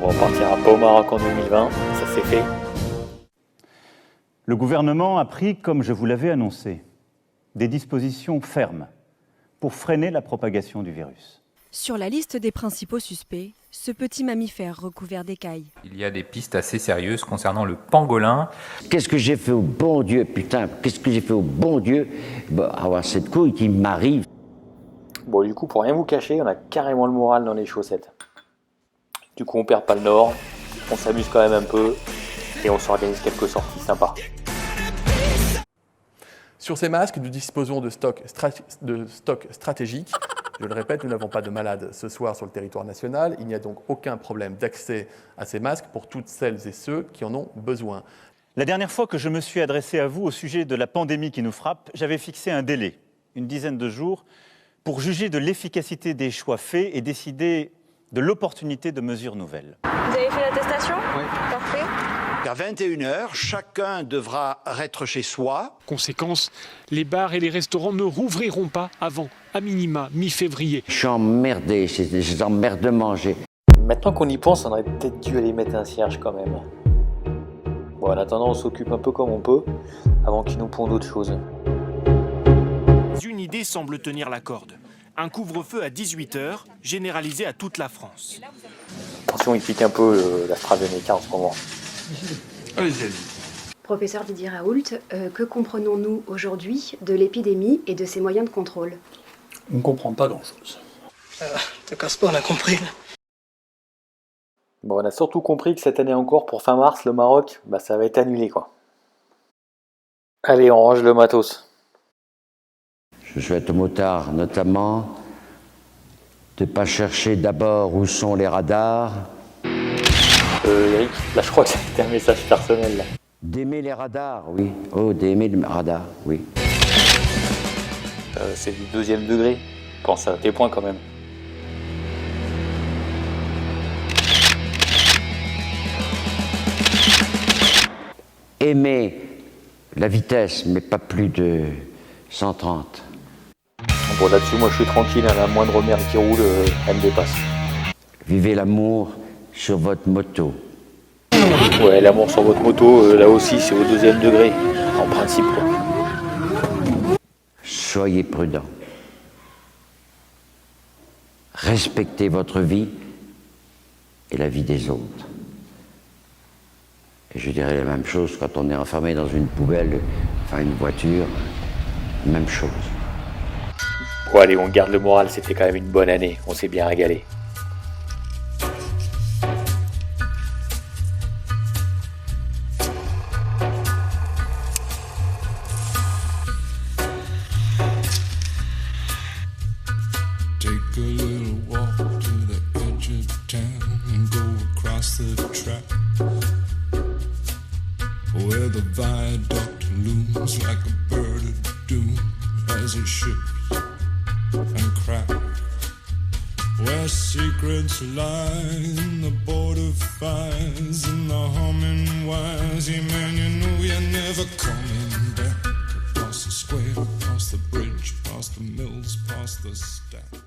Bon, on partira pas au Maroc en 2020, ça c'est fait. Le gouvernement a pris, comme je vous l'avais annoncé, des dispositions fermes pour freiner la propagation du virus. Sur la liste des principaux suspects, ce petit mammifère recouvert d'écailles. Il y a des pistes assez sérieuses concernant le pangolin. Qu'est-ce que j'ai fait au bon Dieu, putain, qu'est-ce que j'ai fait au bon Dieu avoir cette couille qui m'arrive. Bon, du coup, pour rien vous cacher, on a carrément le moral dans les chaussettes. Du coup, on perd pas le nord, on s'amuse quand même un peu, et on s'organise quelques sorties sympas. Sur ces masques, nous disposons de stocks stratégiques. Je le répète, nous n'avons pas de malades ce soir sur le territoire national. Il n'y a donc aucun problème d'accès à ces masques pour toutes celles et ceux qui en ont besoin. La dernière fois que je me suis adressé à vous au sujet de la pandémie qui nous frappe, j'avais fixé un délai, une dizaine de jours, pour juger de l'efficacité des choix faits et décider de l'opportunité de mesures nouvelles. Vous avez fait l'attestation ? Oui. Parfait. À 21h, chacun devra être chez soi. Conséquence, les bars et les restaurants ne rouvriront pas avant, à minima, mi-février. Je suis emmerdé, j'emmerde de manger. Maintenant qu'on y pense, on aurait peut-être dû aller mettre un cierge quand même. Bon, en attendant, on s'occupe un peu comme on peut, avant qu'ils nous pondent d'autres choses. Une idée semble tenir la corde. Un couvre-feu à 18h, généralisé à toute la France. Attention, il pique un peu l'AstraZeneca en ce moment. Allez-y. Professeur Didier Raoult, que comprenons-nous aujourd'hui de l'épidémie et de ses moyens de contrôle ? On ne comprend pas grand-chose. Te casse pas, on a compris. Bon, on a surtout compris que cette année encore, pour fin mars, le Maroc, ça va être annulé, quoi. Allez, on range le matos. Je souhaite aux motards, notamment, de ne pas chercher d'abord où sont les radars. Eric, là je crois que c'était un message personnel là. D'aimer les radars, oui. Oh, d'aimer les radars, oui. C'est du 2e degré. Pense à tes points quand même. Aimer la vitesse, mais pas plus de 130. Bon, là-dessus, moi je suis tranquille, la moindre merde qui roule, elle me dépasse. Vivez l'amour sur votre moto. Ouais, l'amour sur votre moto, là aussi, c'est au 2e degré, en principe. Quoi. Soyez prudents. Respectez votre vie et la vie des autres. Et je dirais la même chose quand on est enfermé dans une poubelle, enfin une voiture, même chose. Bon, allez, on garde le moral, c'était quand même une bonne année, on s'est bien régalé. Take a little walk to the edge of town and go across the track where the viaduct looms like a bird of doom as it shifts and cracks, where secrets lie in the border fires and the humming wires. Yeah, man, you know you're never coming back. Across the square, across the bridge, past the mills, past the stack.